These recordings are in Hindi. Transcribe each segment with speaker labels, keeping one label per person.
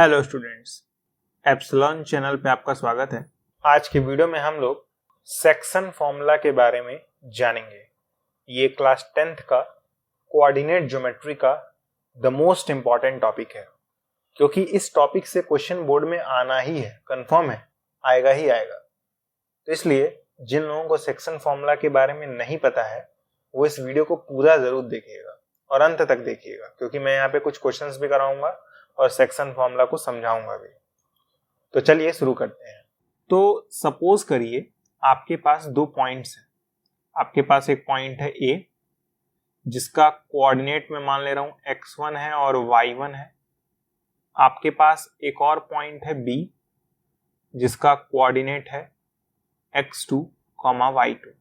Speaker 1: हेलो स्टूडेंट्स, एप्सिलॉन चैनल पे आपका स्वागत है। आज की वीडियो में हम लोग सेक्शन फॉर्मूला के बारे में जानेंगे। ये क्लास 10th का कोऑर्डिनेट ज्योमेट्री का द मोस्ट इम्पॉर्टेंट टॉपिक है, क्योंकि इस टॉपिक से क्वेश्चन बोर्ड में आना ही है, कंफर्म है, आएगा ही आएगा। तो इसलिए जिन लोगों को सेक्शन फॉर्मूला के बारे में नहीं पता है वो इस वीडियो को पूरा जरूर देखिएगा और अंत तक देखिएगा, क्योंकि मैं यहाँ पे कुछ क्वेश्चंस भी कराऊंगा और सेक्शन फॉर्मूला को समझाऊंगा भी। तो चलिए शुरू करते हैं। तो सपोज करिए आपके पास दो पॉइंट्स हैं। आपके पास एक पॉइंट है A जिसका कोऑर्डिनेट में मान ले रहा हूं x1 है और y1 है। आपके पास एक और पॉइंट है B जिसका कोऑर्डिनेट है x2, y2।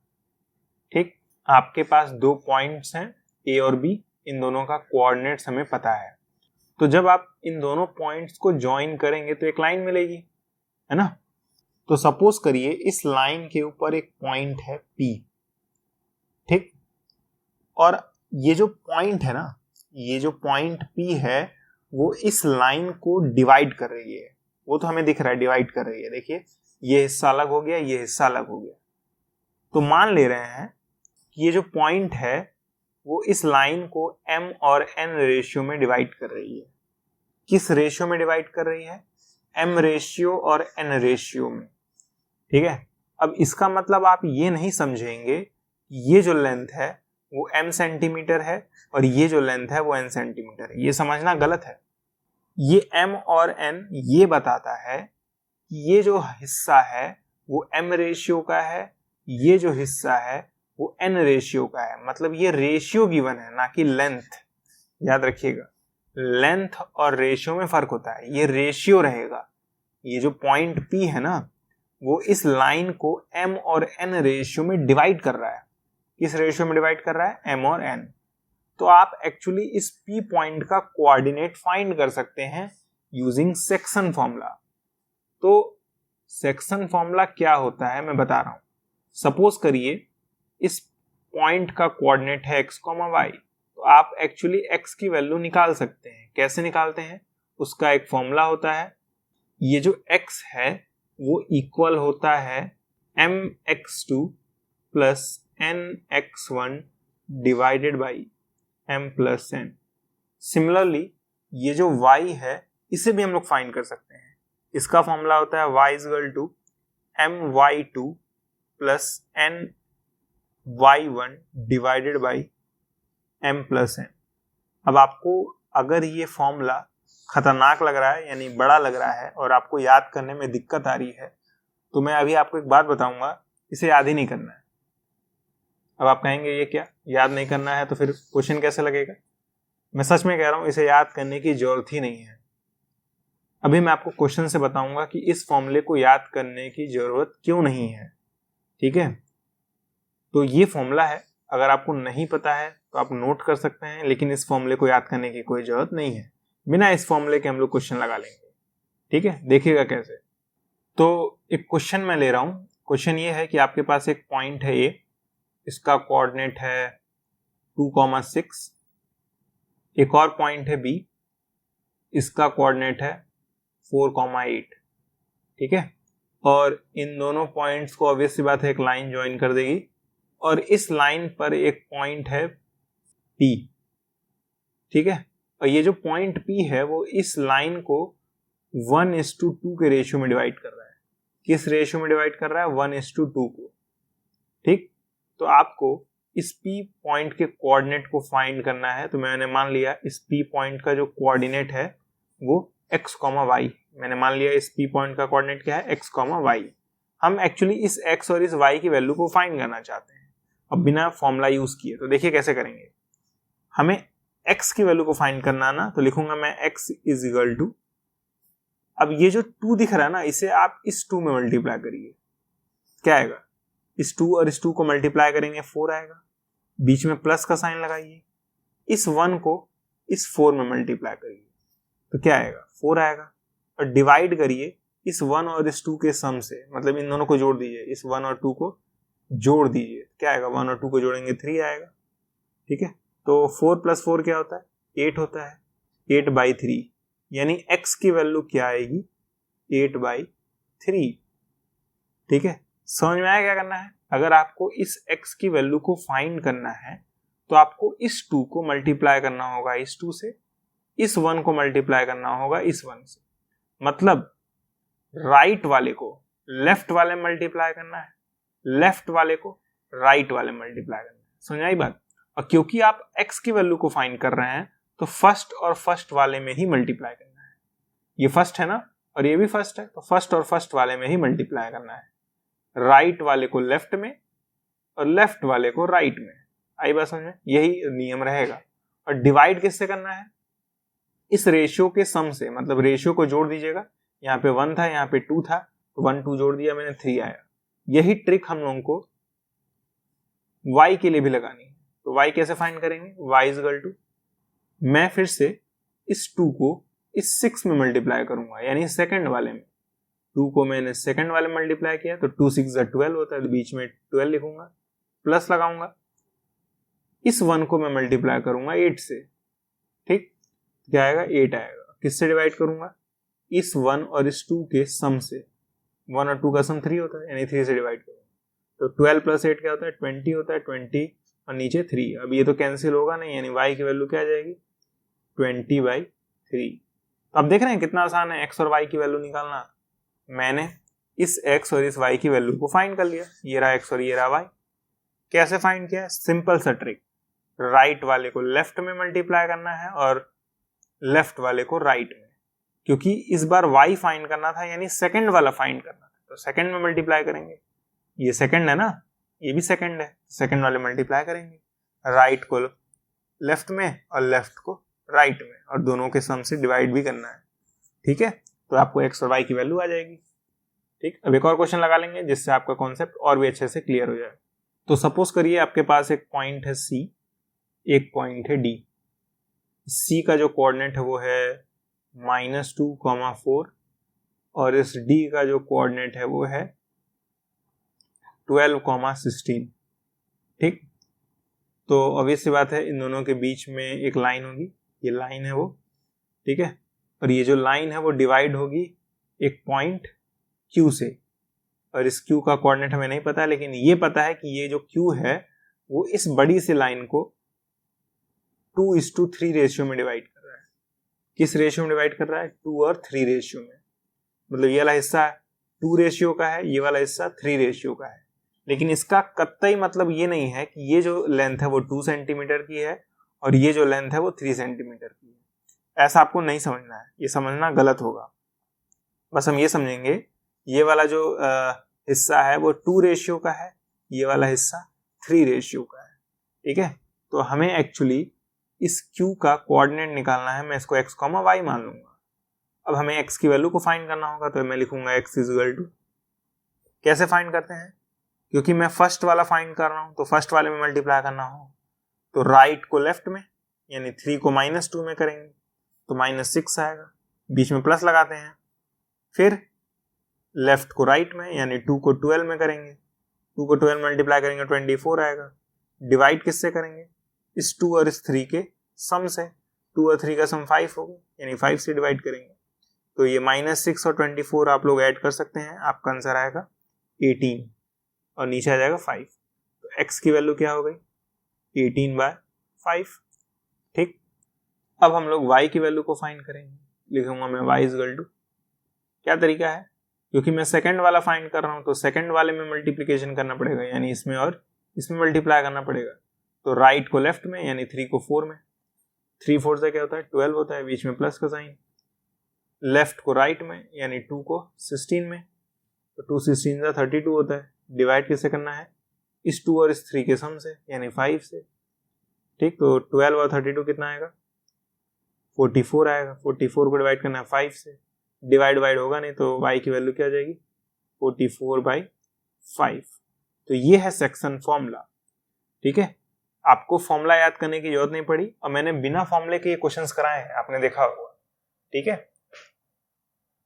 Speaker 1: ठीक, आपके पास दो पॉइंट्स हैं A और B, इन दोनों का कोऑर्डिनेट्स हमें पता है। तो जब आप इन दोनों पॉइंट्स को ज्वाइन करेंगे तो एक लाइन मिलेगी, है ना। तो सपोज करिए इस लाइन के ऊपर एक पॉइंट है P, ठीक, और ये जो पॉइंट है ना, ये जो पॉइंट P है वो इस लाइन को डिवाइड कर रही है। वो तो हमें दिख रहा है डिवाइड कर रही है। देखिए ये हिस्सा अलग हो गया, ये हिस्सा अलग हो गया। तो मान ले रहे हैं कि ये जो पॉइंट है वो इस लाइन को m और n रेशियो में डिवाइड कर रही है। किस रेशियो में डिवाइड कर रही है? m रेशियो और n रेशियो में। ठीक है, अब इसका मतलब आप ये नहीं समझेंगे ये जो लेंथ है वो m सेंटीमीटर है और ये जो लेंथ है वो n सेंटीमीटर है। ये समझना गलत है। ये m और n ये बताता है कि ये जो हिस्सा है वो m रेशियो का है, ये जो हिस्सा है वो n रेशियो का है। मतलब ये रेशियो गिवन है, ना कि लेंथ। याद रखिएगा, लेंथ और रेशियो में फर्क होता है। ये रेशियो रहेगा। ये जो पॉइंट P है ना वो इस लाइन को m और n रेशियो में डिवाइड कर रहा है। किस रेशियो में डिवाइड कर रहा है? m और n। तो आप एक्चुअली इस P पॉइंट का कोऑर्डिनेट फाइंड कर सकते हैं यूजिंग सेक्शन फॉर्मूला। तो सेक्शन फॉर्मूला क्या होता है मैं बता रहा हूं। सपोज करिए इस पॉइंट का कोऑर्डिनेट है x, y, तो आप एक्चुअली x की वैल्यू निकाल सकते हैं। कैसे निकालते हैं? उसका एक फॉर्मूला होता है। ये जो x है वो इक्वल होता है mx2 plus nx1 divided by m plus n। Similarly ये जो y है इसे भी हम लोग फाइंड कर सकते हैं। इसका फॉर्मूला होता है y equal to my2 plus n y1 divided by m plus n। अब आपको अगर ये फॉर्मूला खतरनाक लग रहा है यानी बड़ा लग रहा है और आपको याद करने में दिक्कत आ रही है तो मैं अभी आपको एक बात बताऊंगा, इसे याद ही नहीं करना है। अब आप कहेंगे ये क्या, याद नहीं करना है तो फिर क्वेश्चन कैसे लगेगा? मैं सच में कह रहा हूं, इसे याद करने की जरूरत ही नहीं है। अभी मैं आपको क्वेश्चन से बताऊंगा कि इस फॉर्मूले को याद करने की जरूरत क्यों नहीं है। ठीक है, तो ये फॉर्मूला है। अगर आपको नहीं पता है तो आप नोट कर सकते हैं, लेकिन इस फॉर्मूले को याद करने की कोई जरूरत नहीं है। बिना इस फॉर्मूले के हम लोग क्वेश्चन लगा लेंगे। ठीक है, देखिएगा कैसे। तो एक क्वेश्चन मैं ले रहा हूं। क्वेश्चन ये है कि आपके पास एक पॉइंट है A, इसका कोऑर्डिनेट है 2,6। एक और पॉइंट है B, इसका कोऑर्डिनेट है 4,8। ठीक है, और इन दोनों पॉइंट्स को ऑब्वियस सी बात है एक लाइन ज्वाइन कर देगी और इस लाइन पर एक पॉइंट है P। ठीक है, और ये जो पॉइंट P है वो इस लाइन को 1:2 के रेशियो में डिवाइड कर रहा है। किस रेशियो में डिवाइड कर रहा है? 1:2 को। ठीक, तो आपको इस P पॉइंट के कोऑर्डिनेट को फाइंड करना है। तो मैंने मान लिया इस P पॉइंट का जो कोऑर्डिनेट है वो x, y। मैंने मान लिया इस P पॉइंट का कोऑर्डिनेट क्या है? x, y। हम एक्चुअली इस x और इस y की वैल्यू को फाइंड करना चाहते हैं अब बिना फॉर्मूला यूज किए। तो देखिए कैसे करेंगे। हमें x की वैल्यू को फाइंड करना ना, तो लिखूंगा मैं x इज इक्वल टू, अब ये जो 2 दिख रहा है ना इसे आप इस 2 में मल्टीप्लाई करिए। क्या आएगा? इस 2 और इस 2 को मल्टीप्लाई करेंगे 4 आएगा। बीच में प्लस का साइन लगाइए। इस 1 को इस 4 में मल्टीप्लाई करिए तो क्या आएगा? 4 आएगा। और डिवाइड करिए इस 1 और इस 2 के सम से, मतलब इन दोनों को जोड़ दीजिए। इस 1 और 2 को जोड़ दीजिए, क्या आएगा? 1 और 2 को जोड़ेंगे 3 आएगा। ठीक है, तो 4 + 4 क्या होता है? 8 होता है। 8/3 यानी x की वैल्यू क्या आएगी 8/3। ठीक है, समझ में आया क्या करना है। अगर आपको इस x की वैल्यू को फाइंड करना है तो आपको इस 2 को मल्टीप्लाई करना होगा इस 2 से, इस 1 को मल्टीप्लाई करना होगा इस 1 से। मतलब राइट वाले को लेफ्ट वाले मल्टीप्लाई करना है, लेफ्ट वाले को राइट वाले मल्टीप्लाई करना है। समझ आई बात। और क्योंकि आप x की वैल्यू को फाइंड कर रहे हैं तो फर्स्ट और फर्स्ट वाले में ही मल्टीप्लाई करना है। ये फर्स्ट है ना, और ये भी फर्स्ट है, तो फर्स्ट और फर्स्ट वाले में ही मल्टीप्लाई करना है। राइट वाले को लेफ्ट में और लेफ्ट वाले को राइट में। आई बात समझ में, यही नियम रहेगा। और डिवाइड किससे करना है, इस रेशियो के सम से, मतलब रेशियो को जोड़ दीजिएगा। यहाँ पे 1 था, यहाँ पे 2 था, तो 1 2 जोड़ दिया मैंने, 3 आया। यही ट्रिक हम लोगों को y के लिए भी लगानी है। तो y कैसे फाइंड करेंगे, y इक्वल टू, मैं फिर से इस 2 को इस 6 में मल्टीप्लाई करूंगा, यानी सेकंड वाले में। 2 को मैंने सेकंड वाले मल्टीप्लाई किया तो 2 6 12 होता है, तो बीच में 12 लिखूंगा, प्लस लगाऊंगा। इस 1 को मैं मल्टीप्लाई करूंगा 8 से। ठीक, क्या आएगा 8 आएगा। किससे डिवाइड करूंगा, इस 1 और इस 2 के सम से। 1 और 2 का सम 3 होता है, यानी 3 से डिवाइड करूंगा। तो 12 प्लस 8 क्या होता है 20 होता है, 20 और नीचे 3। अब ये तो कैंसिल होगा नहीं, यानी y की वैल्यू क्या आ जाएगी 20/3। अब देख रहे हैं कितना आसान है x और y की वैल्यू निकालना। मैंने इस x और इस y की वैल्यू को फाइंड कर लिया, ये रहा x और ये रहा y। कैसे फाइंड किया, सिंपल सा ट्रिक, राइट वाले को लेफ्ट में मल्टीप्लाई करना है और लेफ्ट वाले को राइट में। क्योंकि इस बार y फाइंड करना था, यानी सेकंड वाला फाइंड करना था, तो सेकंड में मल्टीप्लाई करेंगे। ये सेकंड है ना, ये भी सेकंड है, सेकंड वाले मल्टीप्लाई करेंगे। राइट को लेफ्ट में और लेफ्ट को राइट में, और दोनों के सम से डिवाइड भी करना है। ठीक है, तो आपको x और y की वैल्यू आ जाएगी। ठीक, अब एक और क्वेश्चन लगा लेंगे जिससे आपका कॉन्सेप्ट और भी अच्छे से क्लियर हो जाए। तो सपोज करिए आपके पास एक पॉइंट है C, एक पॉइंट है D। C का जो कोऑर्डिनेट है वो है -2, 4, और इस D का जो कोऑर्डिनेट है वो है 12, 16। ठीक, तो ऑब्वियस सी बात है इन दोनों के बीच में एक लाइन होगी, ये लाइन है वो। ठीक है, और ये जो लाइन है वो डिवाइड होगी एक पॉइंट Q से, और इस Q का कोऑर्डिनेट हमें नहीं पता है, लेकिन ये पता है कि ये जो Q है वो इस बड़ी सी लाइन को 2:3 रेशियो में डिवाइड कर रहा है। किस रेशियो में डिवाइड कर रहा है, 2 और 3 रेशियो में। मतलब ये वाला हिस्सा 2 रेशियो का है, ये वाला हिस्सा 3 रेशियो का है। लेकिन इसका कतई मतलब ये नहीं है कि ये जो लेंथ है वो 2 सेंटीमीटर की है और ये जो लेंथ है वो 3 सेंटीमीटर की है। ऐसा आपको नहीं समझना है, ये समझना गलत होगा। बस हम ये समझेंगे ये वाला जो हिस्सा है वो 2 रेशियो का है, ये वाला हिस्सा 3 रेशियो का है। ठीक है, तो हमें एक्चुअली इस Q का कोऑर्डिनेट निकालना है। मैं इसको x, y मान लूंगा। अब हमें x की वैल्यू को फाइंड करना होगा, तो मैं लिखूंगा x इक्वल टू, कैसे फाइंड करते हैं, क्योंकि मैं फर्स्ट वाला फाइंड कर रहा हूं तो फर्स्ट वाले में मल्टीप्लाई करना हो, तो राइट को लेफ्ट में, यानी 3 को -2 में करेंगे तो -6 आएगा, बीच में प्लस लगाते हैं। फिर लेफ्ट को राइट में, यानी 2 को 12 में करेंगे, 2 को 12 मल्टीप्लाई करेंगे 24 आएगा। डिवाइड किससे करेंगे, इस 2 और इस 3 के सम से। 2 और 3 का सम 5 होगा, यानी 5 से डिवाइड करेंगे। तो ये -6 और 24 आप लोग ऐड कर सकते हैं, आपका आंसर आएगा 18 और नीचे आ जाएगा 5। तो x की वैल्यू क्या हो गई 18/5। ठीक, अब हम लोग y की वैल्यू को फाइंड करेंगे। लिखूंगा मैं y इक्वल टू, क्या तरीका है, क्योंकि मैं सेकंड वाला फाइंड कर रहा हूं तो सेकंड वाले में मल्टीप्लिकेशन करना पड़ेगा, यानी इसमें और इसमें मल्टीप्लाई करना पड़ेगा। तो राइट को लेफ्ट में, यानी 3 को 4 में, 3 4 से क्या होता है 12 होता है, बीच में प्लस का साइन। लेफ्ट को राइट में, यानी 2 को 16 में, तो 2 16 का 32 होता है। डिवाइड किससे करना है, इस 2 और इस 3 के सम से, यानी 5 से। ठीक, तो 12 और 32 कितना आएगा 44 आएगा। 44 को डिवाइड करना है 5 से, डिवाइड होगा नहीं तो y की वैल्यू क्या आ जाएगी 44/5। तो ये है सेक्शन फॉर्मूला। ठीक है, आपको फॉर्मूला याद करने की जरूरत नहीं पड़ी, और मैंने बिना फॉर्मूले के ये क्वेश्चंस कराए हैं, आपने देखा होगा। ठीक है,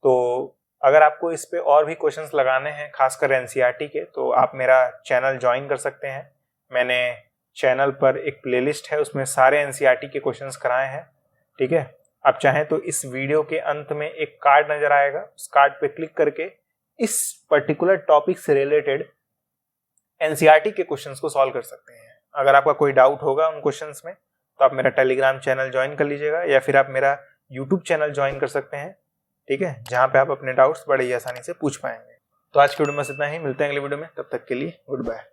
Speaker 1: तो अगर आपको इस पे और भी क्वेश्चंस लगाने हैं खासकर एनसीईआरटी के, तो आप मेरा चैनल ज्वाइन कर सकते हैं। मैंने चैनल पर एक प्लेलिस्ट है, उसमें सारे एनसीईआरटी के क्वेश्चंस कराए हैं। ठीक है, आप चाहें तो इस वीडियो के अंत में एक कार्ड नजर आएगा, उस कार्ड पे क्लिक करके इस पर्टिकुलर टॉपिक से रिलेटेड एनसीईआरटी के क्वेश्चंस को सॉल्व कर सकते हैं। अगर आपका कोई डाउट होगा उन क्वेश्चंस में तो आप मेरा टेलीग्राम चैनल ज्वाइन कर लीजिएगा या फिर आप मेरा यूट्यूब चैनल ज्वाइन कर सकते हैं, ठीक है, जहां पे आप अपने डाउट्स बड़े ही आसानी से पूछ पाएंगे। तो आज की वीडियो में इतना ही, मिलते हैं अगली वीडियो में, तब तक के लिए गुड बाय।